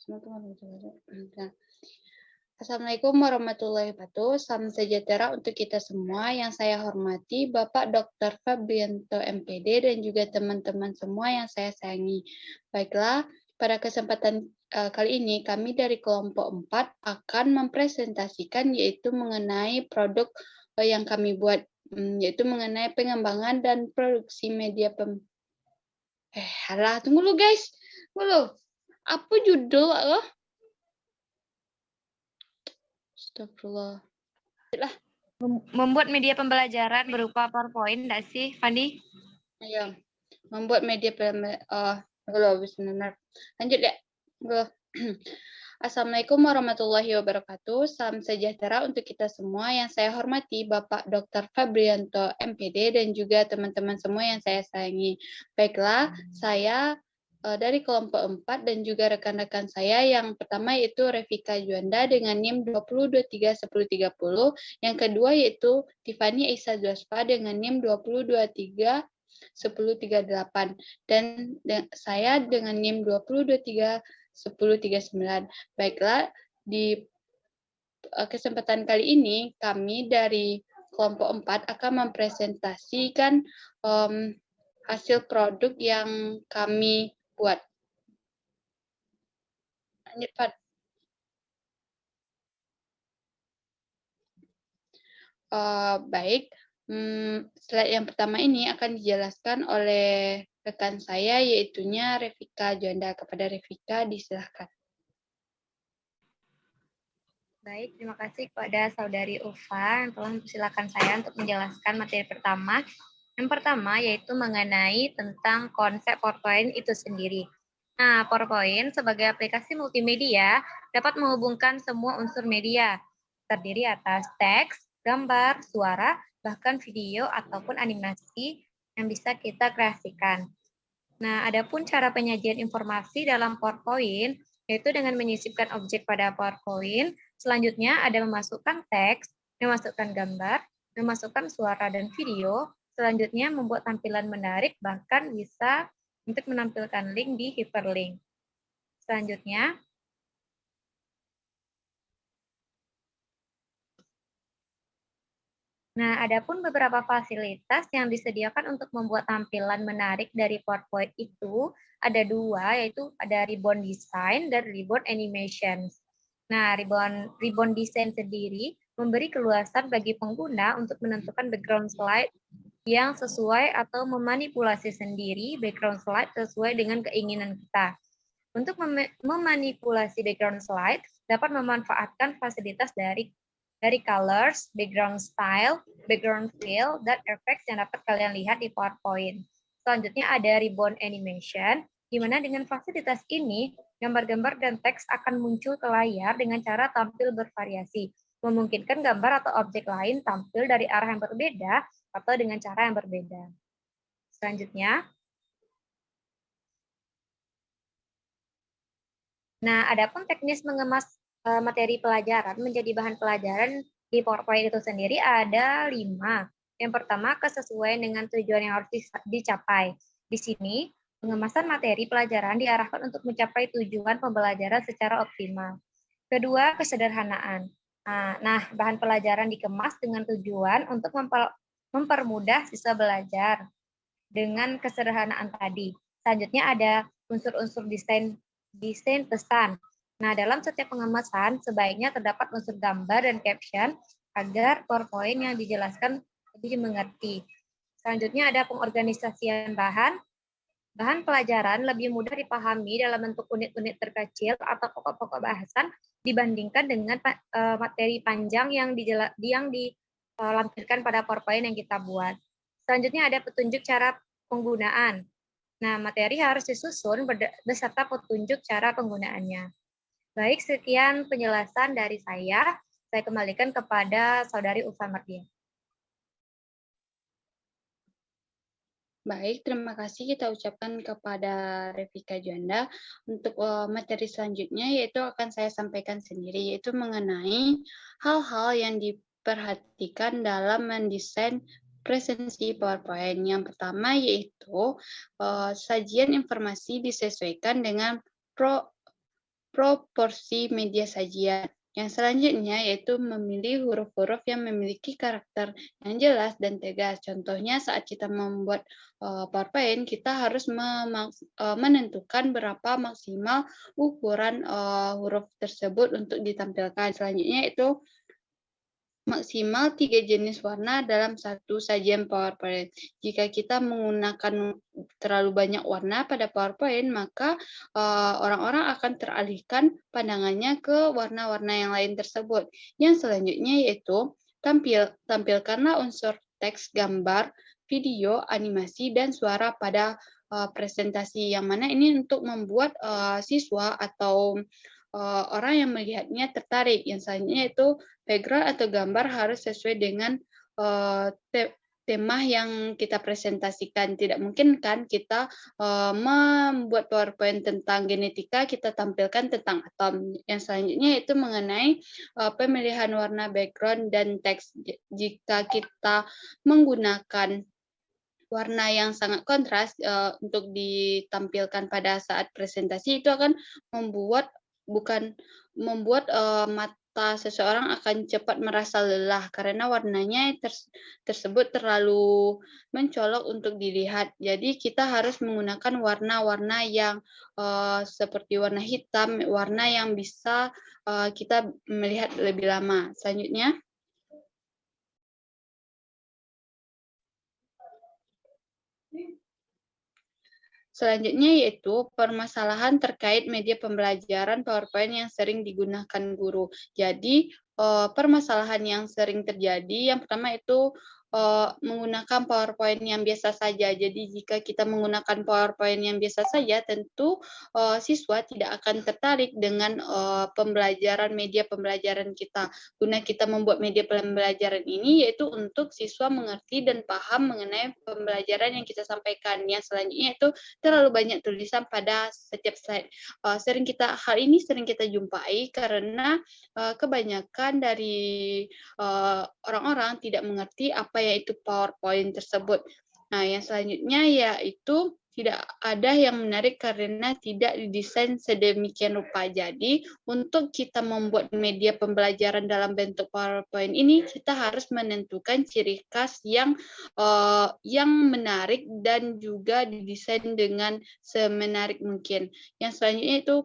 Nah, Assalamualaikum warahmatullahi wabarakatuh. Salam sejahtera untuk kita semua. Yang saya hormati Bapak Dr. Fabrianto MPD dan juga teman-teman semua yang saya sayangi. Baiklah, pada kesempatan kali ini kami dari kelompok 4 akan mempresentasikan yaitu mengenai produk yang kami buat, yaitu mengenai pengembangan dan produksi media tunggu lu guys. Tunggu. Apa judul lo? Astagfirullah. Membuat media pembelajaran berupa PowerPoint, enggak sih, Fandi? Ayo, membuat media benar. Lanjut ya. Assalamualaikum warahmatullahi wabarakatuh. Salam sejahtera untuk kita semua. Yang saya hormati Bapak Dr. Fabrianto MPD dan juga teman-teman semua yang saya sayangi. Baiklah, saya dari kelompok 4 dan juga rekan-rekan saya yang pertama yaitu Revika Juanda dengan NIM 20231030, yang kedua yaitu Tiffany Aisyah Dwaspa dengan NIM 20231038 dan saya dengan NIM 20231039. Baiklah, di kesempatan kali ini kami dari kelompok 4 akan mempresentasikan hasil produk yang kami buat. Lanjut, Pak. Baik, slide yang pertama ini akan dijelaskan oleh rekan saya, yaitunya Revika Juanda. Kepada Revika, disilahkan. Baik, terima kasih kepada Saudari Ufa yang telah mempersilakan saya untuk menjelaskan materi pertama. Yang pertama yaitu mengenai tentang konsep PowerPoint itu sendiri. Nah, PowerPoint sebagai aplikasi multimedia dapat menghubungkan semua unsur media, terdiri atas teks, gambar, suara, bahkan video ataupun animasi yang bisa kita kreasikan. Nah, adapun cara penyajian informasi dalam PowerPoint yaitu dengan menyisipkan objek pada PowerPoint. Selanjutnya ada memasukkan teks, memasukkan gambar, memasukkan suara dan video. Selanjutnya membuat tampilan menarik, bahkan bisa untuk menampilkan link di hyperlink. Selanjutnya, nah, adapun beberapa fasilitas yang disediakan untuk membuat tampilan menarik dari PowerPoint itu ada dua, yaitu ada ribbon design dan ribbon animation. Nah, ribbon design sendiri memberi keluasan bagi pengguna untuk menentukan background slide yang sesuai atau memanipulasi sendiri background slide sesuai dengan keinginan kita. Untuk memanipulasi background slide, dapat memanfaatkan fasilitas dari colors, background style, background fill, dan effects yang dapat kalian lihat di PowerPoint. Selanjutnya ada ribbon animation, di mana dengan fasilitas ini, gambar-gambar dan teks akan muncul ke layar dengan cara tampil bervariasi, memungkinkan gambar atau objek lain tampil dari arah yang berbeda atau dengan cara yang berbeda. Selanjutnya, nah, adapun teknis mengemas materi pelajaran menjadi bahan pelajaran di PowerPoint itu sendiri ada 5. Yang pertama, kesesuaian dengan tujuan yang harus dicapai. Di sini, pengemasan materi pelajaran diarahkan untuk mencapai tujuan pembelajaran secara optimal. Kedua, kesederhanaan. Nah, bahan pelajaran dikemas dengan tujuan untuk mempermudah siswa belajar dengan kesederhanaan tadi. Selanjutnya ada unsur-unsur desain pesan. Nah, dalam setiap pengemasan sebaiknya terdapat unsur gambar dan caption agar PowerPoint yang dijelaskan lebih dimengerti. Selanjutnya ada pengorganisasian bahan. Bahan pelajaran lebih mudah dipahami dalam bentuk unit-unit terkecil atau pokok-pokok bahasan dibandingkan dengan materi panjang yang dilampirkan pada PowerPoint yang kita buat. Selanjutnya ada petunjuk cara penggunaan. Nah, materi harus disusun beserta petunjuk cara penggunaannya. Baik, sekian penjelasan dari saya. Saya kembalikan kepada Saudari Ufa Mardia. Baik, terima kasih kita ucapkan kepada Revika Juanda. Untuk materi selanjutnya yaitu akan saya sampaikan sendiri, yaitu mengenai hal-hal yang diperhatikan dalam mendesain presentasi PowerPoint. Yang pertama yaitu sajian informasi disesuaikan dengan proporsi media sajian. Yang selanjutnya yaitu memilih huruf-huruf yang memiliki karakter yang jelas dan tegas. Contohnya saat kita membuat PowerPoint, kita harus menentukan berapa maksimal ukuran huruf tersebut untuk ditampilkan. Selanjutnya itu maksimal 3 jenis warna dalam satu sajian PowerPoint. Jika kita menggunakan terlalu banyak warna pada PowerPoint, maka orang-orang akan teralihkan pandangannya ke warna-warna yang lain tersebut. Yang selanjutnya yaitu tampilkanlah unsur teks, gambar, video, animasi, dan suara pada presentasi. Yang mana ini untuk membuat siswa atau orang yang melihatnya tertarik. Yang selanjutnya itu background atau gambar harus sesuai dengan tema yang kita presentasikan. Tidak mungkin kan kita membuat PowerPoint tentang genetika, kita tampilkan tentang atom. Yang selanjutnya itu mengenai pemilihan warna background dan teks. Jika kita menggunakan warna yang sangat kontras untuk ditampilkan pada saat presentasi, itu akan membuat mata seseorang akan cepat merasa lelah karena warnanya tersebut terlalu mencolok untuk dilihat. Jadi kita harus menggunakan warna-warna yang seperti warna hitam, warna yang bisa kita melihat lebih lama. Selanjutnya yaitu permasalahan terkait media pembelajaran PowerPoint yang sering digunakan guru. Jadi, permasalahan yang sering terjadi, yang pertama itu menggunakan PowerPoint yang biasa saja. Jadi, jika kita menggunakan PowerPoint yang biasa saja, tentu siswa tidak akan tertarik dengan pembelajaran media pembelajaran kita. Guna kita membuat media pembelajaran ini yaitu untuk siswa mengerti dan paham mengenai pembelajaran yang kita sampaikan. Yang selanjutnya itu terlalu banyak tulisan pada setiap slide. Hal ini sering kita jumpai karena kebanyakan dari orang-orang tidak mengerti apa yaitu PowerPoint tersebut. Nah, yang selanjutnya yaitu tidak ada yang menarik karena tidak didesain sedemikian rupa. Jadi, untuk kita membuat media pembelajaran dalam bentuk PowerPoint ini, kita harus menentukan ciri khas yang menarik dan juga didesain dengan semenarik mungkin. Yang selanjutnya itu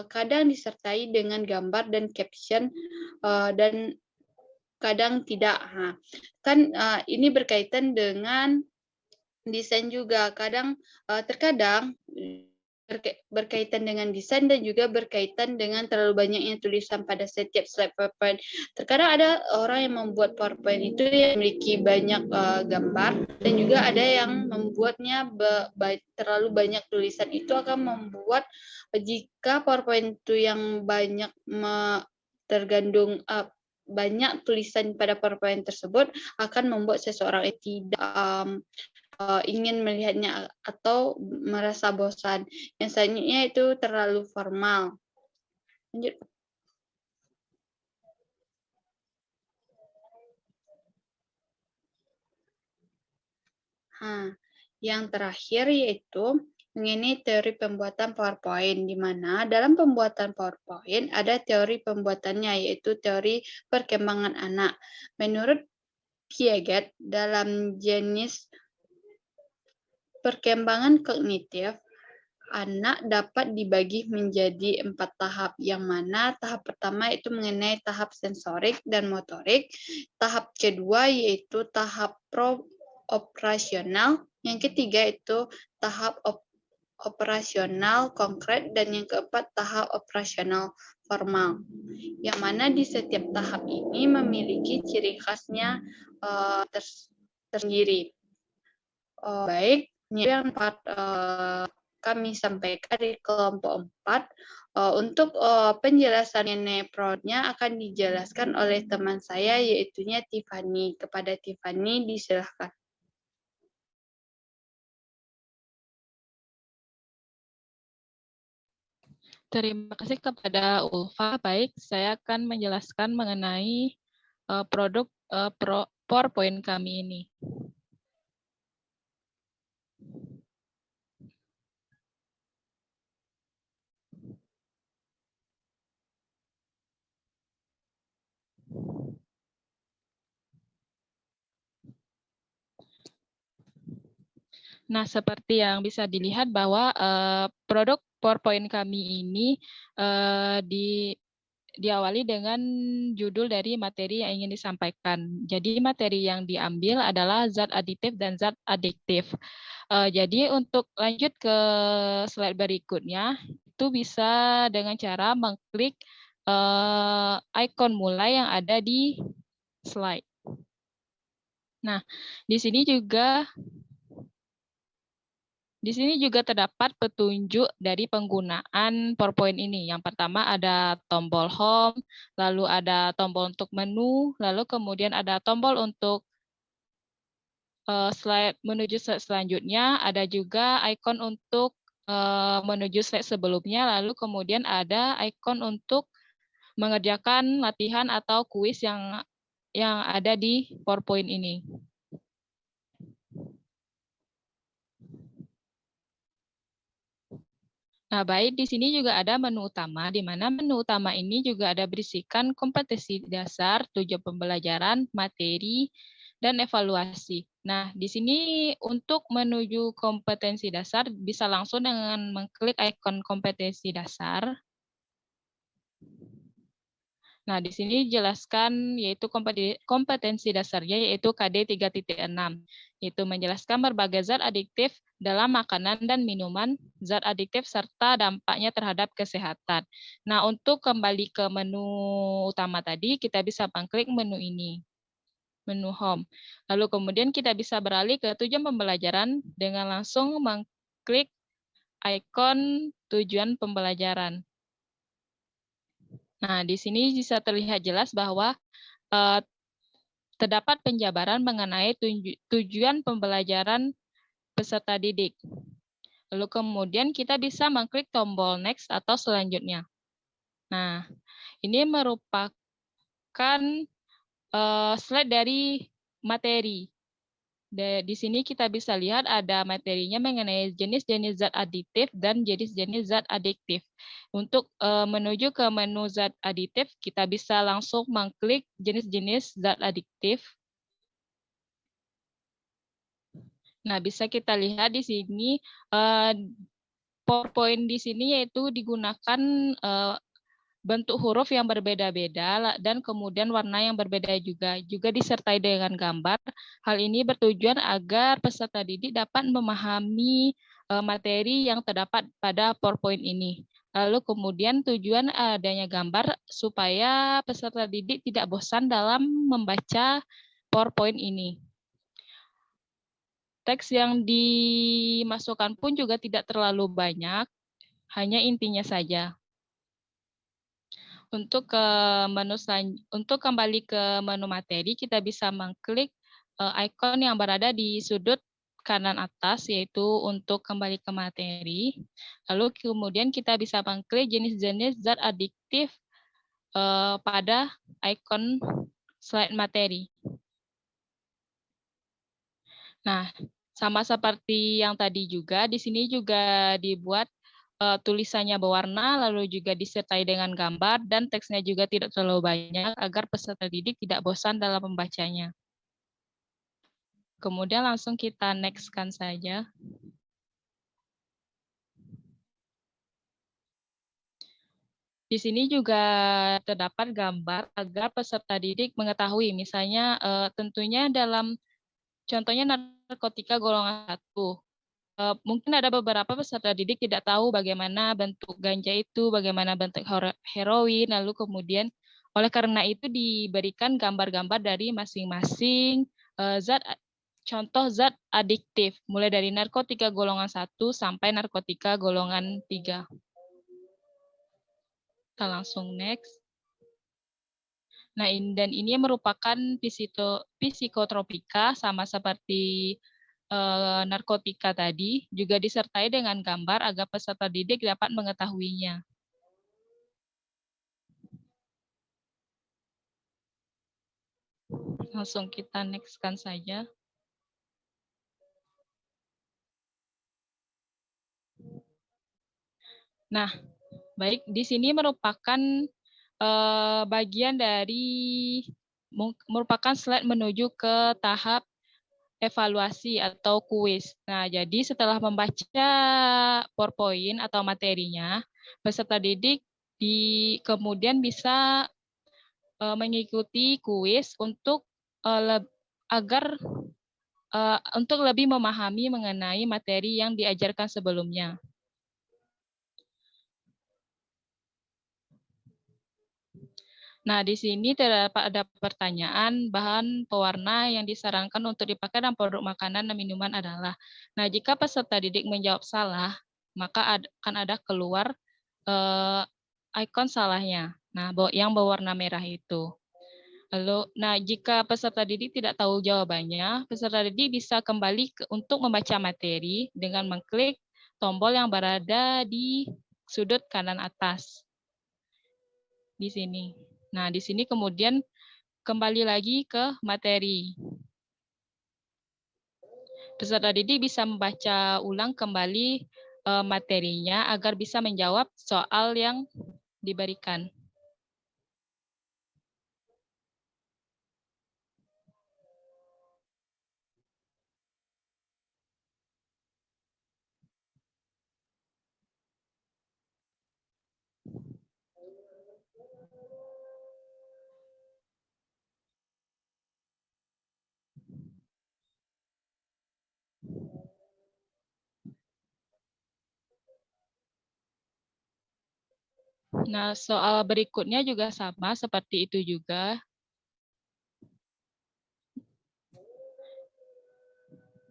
kadang disertai dengan gambar dan caption dan kadang tidak. Ini berkaitan dengan desain juga. Terkadang berkaitan dengan desain dan juga berkaitan dengan terlalu banyaknya tulisan pada setiap slide PowerPoint. Terkadang ada orang yang membuat PowerPoint itu yang memiliki banyak gambar dan juga ada yang membuatnya terlalu banyak tulisan. Itu akan membuat jika PowerPoint itu yang banyak tergandung banyak tulisan pada PowerPoint tersebut akan membuat seseorang tidak ingin melihatnya atau merasa bosan. Yang selanjutnya itu terlalu formal. Lanjut. Yang terakhir yaitu mengenai teori pembuatan PowerPoint, di mana dalam pembuatan PowerPoint ada teori pembuatannya, yaitu teori perkembangan anak. Menurut Piaget, dalam jenis perkembangan kognitif, anak dapat dibagi menjadi 4 tahap, yang mana tahap pertama itu mengenai tahap sensorik dan motorik, tahap kedua yaitu tahap operasional, yang ketiga itu tahap operasional konkret, dan yang keempat tahap operasional formal. Yang mana di setiap tahap ini memiliki ciri khasnya tersendiri. Baik, ini yang kami sampaikan di kelompok 4. Untuk penjelasan mengenai prod-nya akan dijelaskan oleh teman saya, yaitunya Tiffany. Kepada Tiffany, disilahkan. Terima kasih kepada Ulfa. Baik, saya akan menjelaskan mengenai produk PowerPoint kami ini. Nah, seperti yang bisa dilihat bahwa produk PowerPoint kami ini diawali dengan judul dari materi yang ingin disampaikan. Jadi materi yang diambil adalah zat aditif dan zat adiktif. Jadi untuk lanjut ke slide berikutnya, itu bisa dengan cara mengklik ikon mulai yang ada di slide. Nah, di sini juga terdapat petunjuk dari penggunaan PowerPoint ini. Yang pertama ada tombol home, lalu ada tombol untuk menu, lalu kemudian ada tombol untuk slide menuju slide selanjutnya, ada juga ikon untuk menuju slide sebelumnya, lalu kemudian ada ikon untuk mengerjakan latihan atau kuis yang ada di PowerPoint ini. Nah, baik, di sini juga ada menu utama, di mana menu utama ini juga ada berisikan kompetensi dasar, tujuan pembelajaran, materi, dan evaluasi. Nah, di sini untuk menuju kompetensi dasar bisa langsung dengan mengklik ikon kompetensi dasar. Nah, di sini dijelaskan yaitu kompetensi dasarnya yaitu KD 3.6, yaitu menjelaskan berbagai zat adiktif dalam makanan dan minuman, zat adiktif serta dampaknya terhadap kesehatan. Nah, untuk kembali ke menu utama tadi, kita bisa mengklik menu ini, menu home. Lalu kemudian kita bisa beralih ke tujuan pembelajaran dengan langsung mengklik ikon tujuan pembelajaran. Nah, di sini bisa terlihat jelas bahwa terdapat penjabaran mengenai tujuan pembelajaran peserta didik. Lalu kemudian kita bisa mengklik tombol next atau selanjutnya. Nah, ini merupakan slide dari materi. Di sini kita bisa lihat ada materinya mengenai jenis-jenis zat aditif dan jenis-jenis zat adiktif. Untuk menuju ke menu zat aditif, kita bisa langsung mengklik jenis-jenis zat adiktif. Nah, bisa kita lihat di sini PowerPoint di sini yaitu digunakan bentuk huruf yang berbeda-beda dan kemudian warna yang berbeda juga disertai dengan gambar. Hal ini bertujuan agar peserta didik dapat memahami materi yang terdapat pada PowerPoint ini. Lalu kemudian tujuan adanya gambar supaya peserta didik tidak bosan dalam membaca PowerPoint ini. Teks yang dimasukkan pun juga tidak terlalu banyak, hanya intinya saja. Untuk kembali ke menu materi, kita bisa mengklik ikon yang berada di sudut kanan atas, yaitu untuk kembali ke materi. Lalu kemudian kita bisa mengklik jenis-jenis zat adiktif pada ikon slide materi. Nah, sama seperti yang tadi juga, di sini juga dibuat tulisannya berwarna, lalu juga disertai dengan gambar, dan teksnya juga tidak terlalu banyak, agar peserta didik tidak bosan dalam membacanya. Kemudian langsung kita next-kan saja. Di sini juga terdapat gambar agar peserta didik mengetahui, misalnya tentunya dalam contohnya narkotika golongan 1. Mungkin ada beberapa peserta didik tidak tahu bagaimana bentuk ganja itu, bagaimana bentuk heroin, lalu kemudian oleh karena itu diberikan gambar-gambar dari masing-masing contoh zat adiktif, mulai dari narkotika golongan 1 sampai narkotika golongan 3. Kita langsung next. Nah, dan ini merupakan psikotropika, sama seperti narkotika tadi, juga disertai dengan gambar agar peserta didik dapat mengetahuinya. Langsung kita next-kan saja. Nah, baik, di sini merupakan bagian dari merupakan slide menuju ke tahap evaluasi atau kuis. Nah, jadi setelah membaca PowerPoint atau materinya, peserta didik kemudian bisa mengikuti kuis untuk agar untuk lebih memahami mengenai materi yang diajarkan sebelumnya. Nah, di sini terdapat ada pertanyaan bahan pewarna yang disarankan untuk dipakai dalam produk makanan dan minuman adalah. Nah, jika peserta didik menjawab salah, maka akan ada keluar ikon salahnya. Nah, yang berwarna merah itu. Lalu, nah jika peserta didik tidak tahu jawabannya, peserta didik bisa kembali untuk membaca materi dengan mengklik tombol yang berada di sudut kanan atas. Di sini. Nah, di sini kemudian kembali lagi ke materi. Peserta didik bisa membaca ulang kembali materinya agar bisa menjawab soal yang diberikan. Nah, soal berikutnya juga sama seperti itu juga.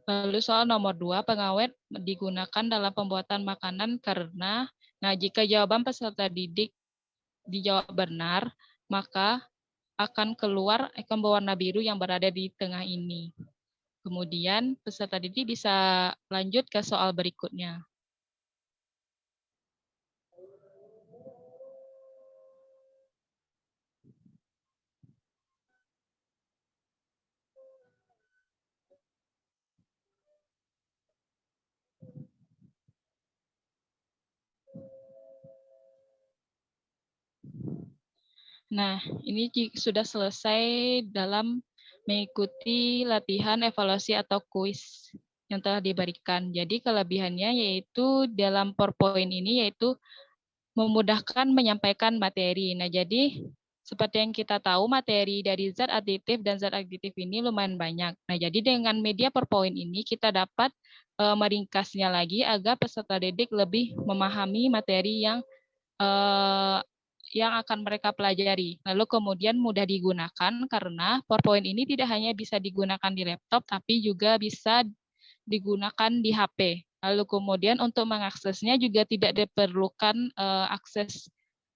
Lalu soal nomor 2, pengawet digunakan dalam pembuatan makanan karena, nah jika jawaban peserta didik dijawab benar, maka akan keluar ikon berwarna biru yang berada di tengah ini. Kemudian peserta didik bisa lanjut ke soal berikutnya. Nah, ini sudah selesai dalam mengikuti latihan evaluasi atau kuis yang telah diberikan. Jadi kelebihannya yaitu dalam PowerPoint ini yaitu memudahkan menyampaikan materi. Nah, jadi seperti yang kita tahu materi dari zat aditif dan zat aditif ini lumayan banyak. Nah, jadi dengan media PowerPoint ini kita dapat meringkasnya lagi agar peserta didik lebih memahami materi yang akan mereka pelajari. Lalu kemudian mudah digunakan karena PowerPoint ini tidak hanya bisa digunakan di laptop, tapi juga bisa digunakan di HP. Lalu kemudian untuk mengaksesnya juga tidak diperlukan akses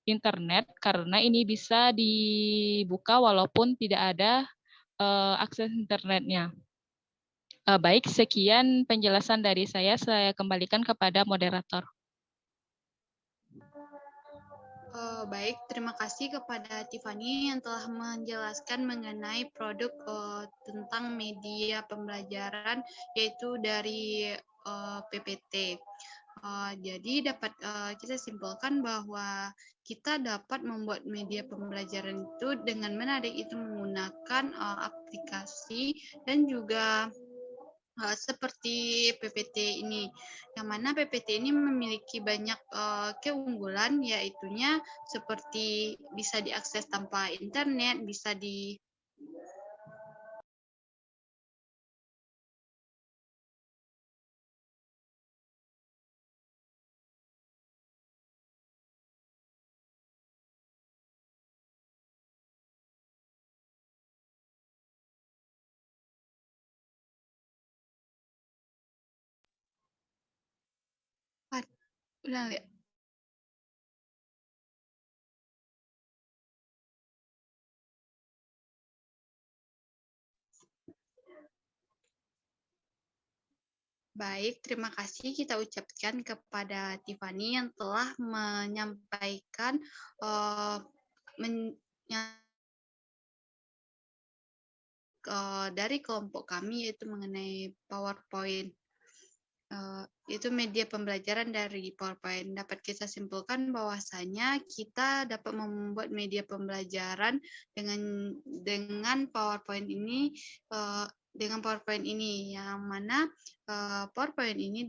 internet karena ini bisa dibuka walaupun tidak ada akses internetnya. Baik, sekian penjelasan dari saya kembalikan kepada moderator. Baik, terima kasih kepada Tiffany yang telah menjelaskan mengenai produk tentang media pembelajaran yaitu dari PPT. Jadi dapat kita simpulkan bahwa kita dapat membuat media pembelajaran itu dengan menarik itu menggunakan aplikasi dan juga seperti PPT ini, yang mana PPT ini memiliki banyak keunggulan, yaitunya seperti bisa diakses tanpa internet, bisa di ulang ya. Baik, terima kasih kita ucapkan kepada Tiffany yang telah menyampaikan dari kelompok kami yaitu mengenai PowerPoint. Itu media pembelajaran dari PowerPoint. Dapat kita simpulkan bahwasanya kita dapat membuat media pembelajaran dengan PowerPoint ini dengan PowerPoint ini, yang mana PowerPoint ini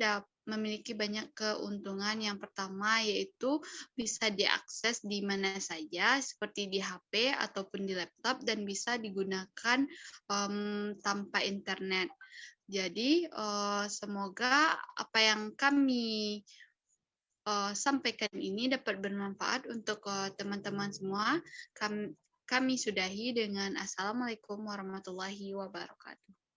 memiliki banyak keuntungan. Yang pertama yaitu bisa diakses di mana saja, seperti di HP ataupun di laptop, dan bisa digunakan tanpa internet. Jadi semoga apa yang kami sampaikan ini dapat bermanfaat untuk teman-teman semua. Kami sudahi dengan Assalamualaikum warahmatullahi wabarakatuh.